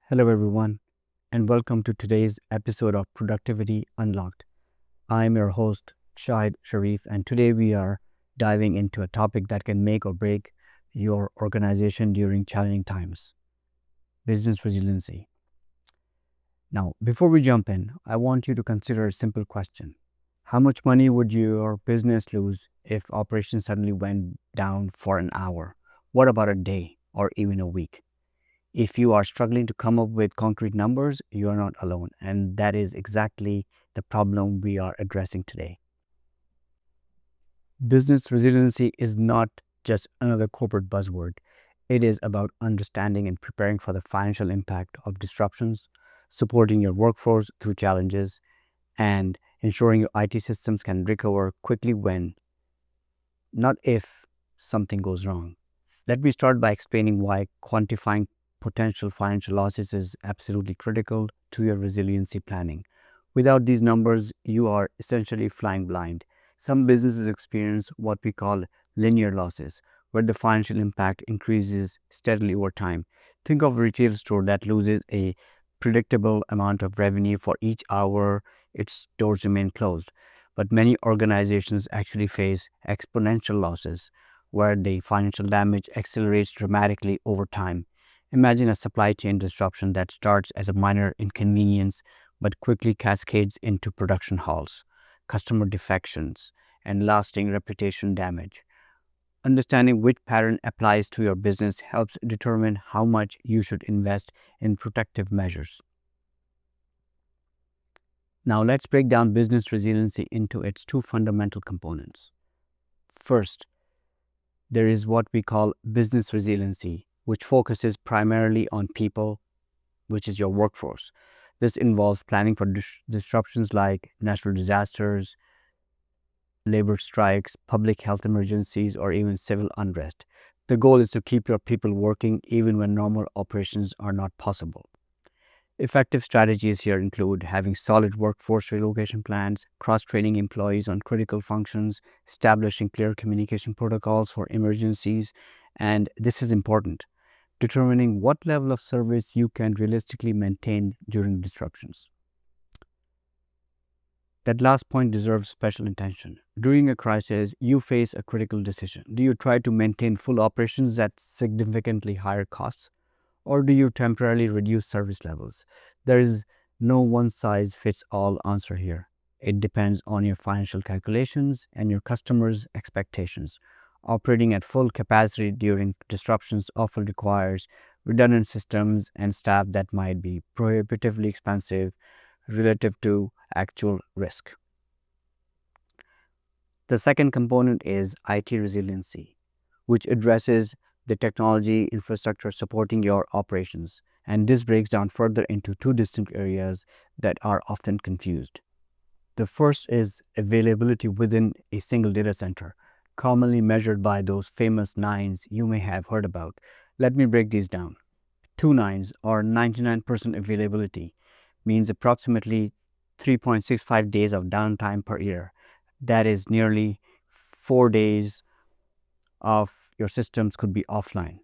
Hello, everyone, and welcome to today's episode of Productivity Unlocked. I'm your host, Shahid Sharif, and today we are diving into a topic that can make or break your organization during challenging times: business resiliency. Now, before we jump in, I want you to consider a simple question. How much money would your business lose if operations suddenly went down for an hour? What about a day or even a week? If you are struggling to come up with concrete numbers, you are not alone. And that is exactly the problem we are addressing today. Business resiliency is not just another corporate buzzword, it is about understanding and preparing for the financial impact of disruptions, supporting your workforce through challenges, and ensuring your IT systems can recover quickly when, not if, something goes wrong. Let me start by explaining why quantifying potential financial losses is absolutely critical to your resiliency planning. Without these numbers, you are essentially flying blind. Some businesses experience what we call linear losses, where the financial impact increases steadily over time. Think of a retail store that loses a predictable amount of revenue for each hour its doors remain closed. But many organizations actually face exponential losses, where the financial damage accelerates dramatically over time. Imagine a supply chain disruption that starts as a minor inconvenience but quickly cascades into production halts, customer defections, and lasting reputation damage. Understanding which pattern applies to your business helps determine how much you should invest in protective measures. Now, let's break down business resiliency into its two fundamental components. First, there is what we call business resiliency, which focuses primarily on people, which is your workforce. This involves planning for disruptions like natural disasters, labor strikes, public health emergencies, or even civil unrest. The goal is to keep your people working even when normal operations are not possible. Effective strategies here include having solid workforce relocation plans, cross-training employees on critical functions, establishing clear communication protocols for emergencies, and this is important, determining what level of service you can realistically maintain during disruptions. That last point deserves special attention. During a crisis, you face a critical decision. Do you try to maintain full operations at significantly higher costs, or do you temporarily reduce service levels? There is no one size fits all answer here. It depends on your financial calculations and your customers' expectations. Operating at full capacity during disruptions often requires redundant systems and staff that might be prohibitively expensive relative to actual risk. The second component is IT resiliency, which addresses the technology infrastructure supporting your operations. And this breaks down further into two distinct areas that are often confused. The first is availability within a single data center, commonly measured by those famous nines you may have heard about. Let me break these down. Two nines, or 99% availability, means approximately 3.65 days of downtime per year. That is nearly 4 days of your systems could be offline.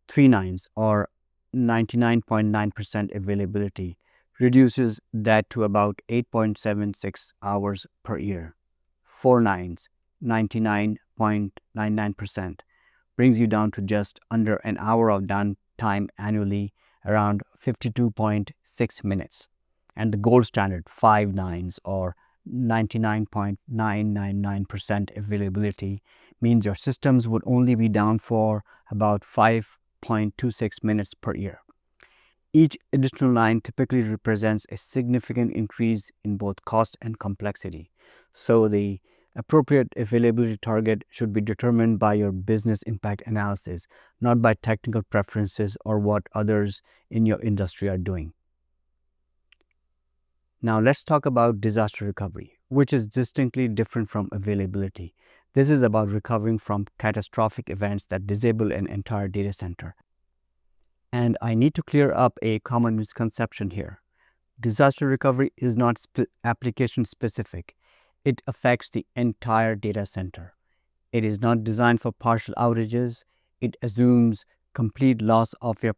Three nines, or 99.9% availability, reduces that to about 8.76 hours per year. Four nines, 99.99%, brings you down to just under an hour of downtime annually, around 52.6 minutes. And the gold standard, five nines, or 99.999% availability, means your systems would only be down for about 5.26 minutes per year. Each additional line typically represents a significant increase in both cost and complexity. So the appropriate availability target should be determined by your business impact analysis, not by technical preferences or what others in your industry are doing. Now let's talk about disaster recovery, which is distinctly different from availability. This is about recovering from catastrophic events that disable an entire data center. And I need to clear up a common misconception here. Disaster recovery is not application specific. It affects the entire data center. It is not designed for partial outages. It assumes complete loss of your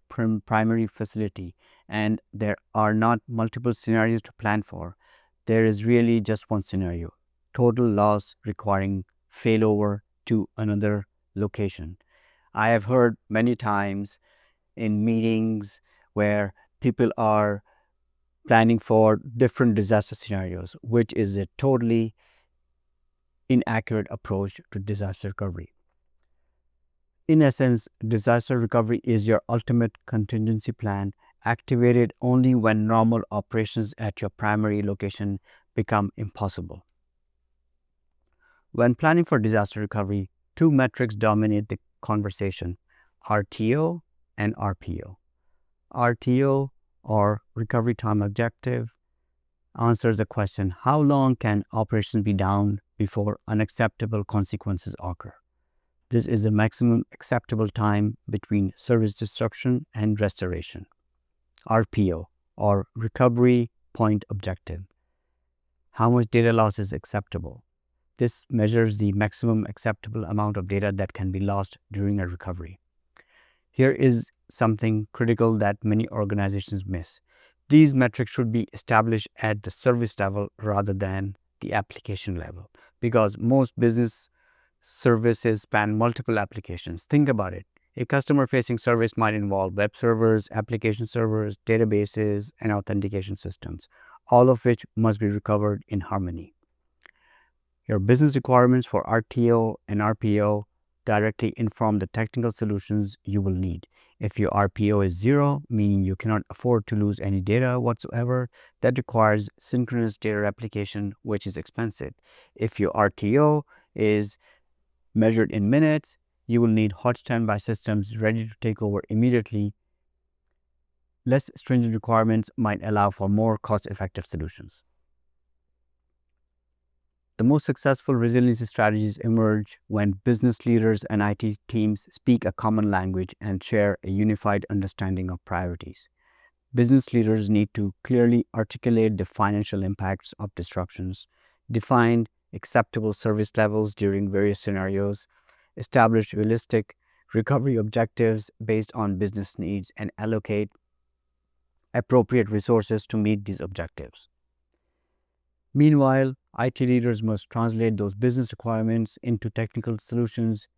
primary facility, and there are not multiple scenarios to plan for. There is really just one scenario: total loss requiring failover to another location. I have heard many times in meetings where people are planning for different disaster scenarios, which is a totally inaccurate approach to disaster recovery. In essence, disaster recovery is your ultimate contingency plan, activated only when normal operations at your primary location become impossible. When planning for disaster recovery, two metrics dominate the conversation: RTO and RPO. RTO, or Recovery Time Objective, answers the question: how long can operations be down before unacceptable consequences occur? This is the maximum acceptable time between service disruption and restoration. RPO, or Recovery Point Objective: how much data loss is acceptable? This measures the maximum acceptable amount of data that can be lost during a recovery. Here is something critical that many organizations miss. These metrics should be established at the service level rather than the application level, because most business services span multiple applications. Think about it. A customer-facing service might involve web servers, application servers, databases, and authentication systems, all of which must be recovered in harmony. Your business requirements for RTO and RPO directly inform the technical solutions you will need. If your RPO is 0, meaning you cannot afford to lose any data whatsoever, that requires synchronous data replication, which is expensive. If your RTO is measured in minutes, you will need hot standby systems ready to take over immediately. Less stringent requirements might allow for more cost-effective solutions. The most successful resiliency strategies emerge when business leaders and IT teams speak a common language and share a unified understanding of priorities. Business leaders need to clearly articulate the financial impacts of disruptions, define acceptable service levels during various scenarios, establish realistic recovery objectives based on business needs, and allocate appropriate resources to meet these objectives. Meanwhile, IT leaders must translate those business requirements into technical solutions,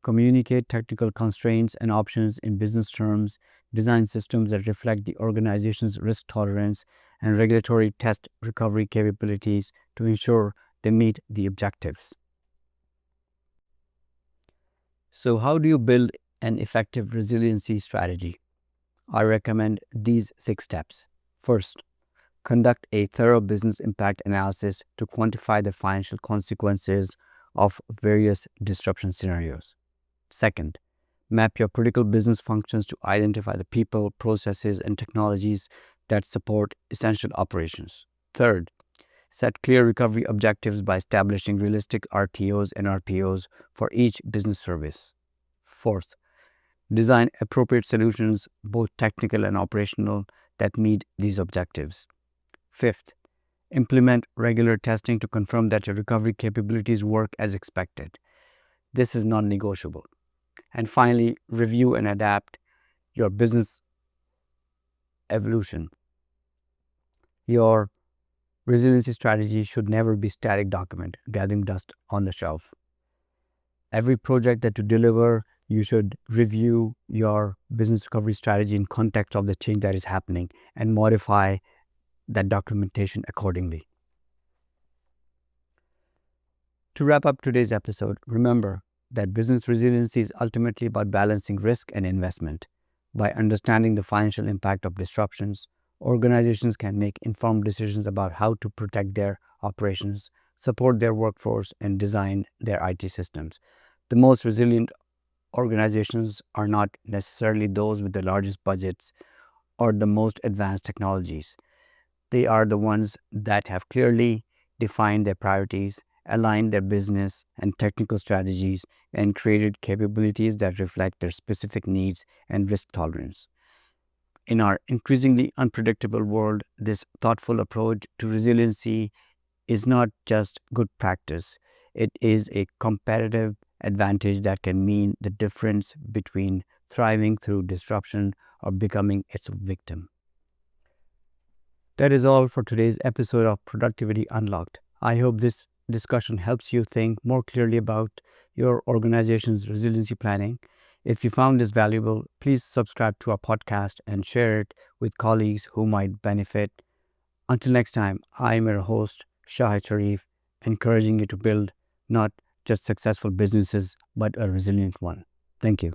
communicate technical constraints and options in business terms, design systems that reflect the organization's risk tolerance, and regulatory test recovery capabilities to ensure they meet the objectives. So, how do you build an effective resiliency strategy? I recommend these 6 steps. First, conduct a thorough business impact analysis to quantify the financial consequences of various disruption scenarios. Second, map your critical business functions to identify the people, processes, and technologies that support essential operations. Third, set clear recovery objectives by establishing realistic RTOs and RPOs for each business service. Fourth, design appropriate solutions, both technical and operational, that meet these objectives. Fifth, implement regular testing to confirm that your recovery capabilities work as expected. This is non-negotiable. And finally, review and adapt your business evolution. Your resiliency strategy should never be a static document gathering dust on the shelf. Every project that you deliver, you should review your business recovery strategy in context of the change that is happening and modify that documentation accordingly. To wrap up today's episode, remember that business resiliency is ultimately about balancing risk and investment. By understanding the financial impact of disruptions, organizations can make informed decisions about how to protect their operations, support their workforce, and design their IT systems. The most resilient organizations are not necessarily those with the largest budgets or the most advanced technologies. They are the ones that have clearly defined their priorities, aligned their business and technical strategies, and created capabilities that reflect their specific needs and risk tolerance. In our increasingly unpredictable world, this thoughtful approach to resiliency is not just good practice. It is a competitive advantage that can mean the difference between thriving through disruption or becoming its victim. That is all for today's episode of Productivity Unlocked. I hope this discussion helps you think more clearly about your organization's resiliency planning. If you found this valuable, please subscribe to our podcast and share it with colleagues who might benefit. Until next time, I am your host, Shahid Sharif, encouraging you to build not just successful businesses, but a resilient one. Thank you.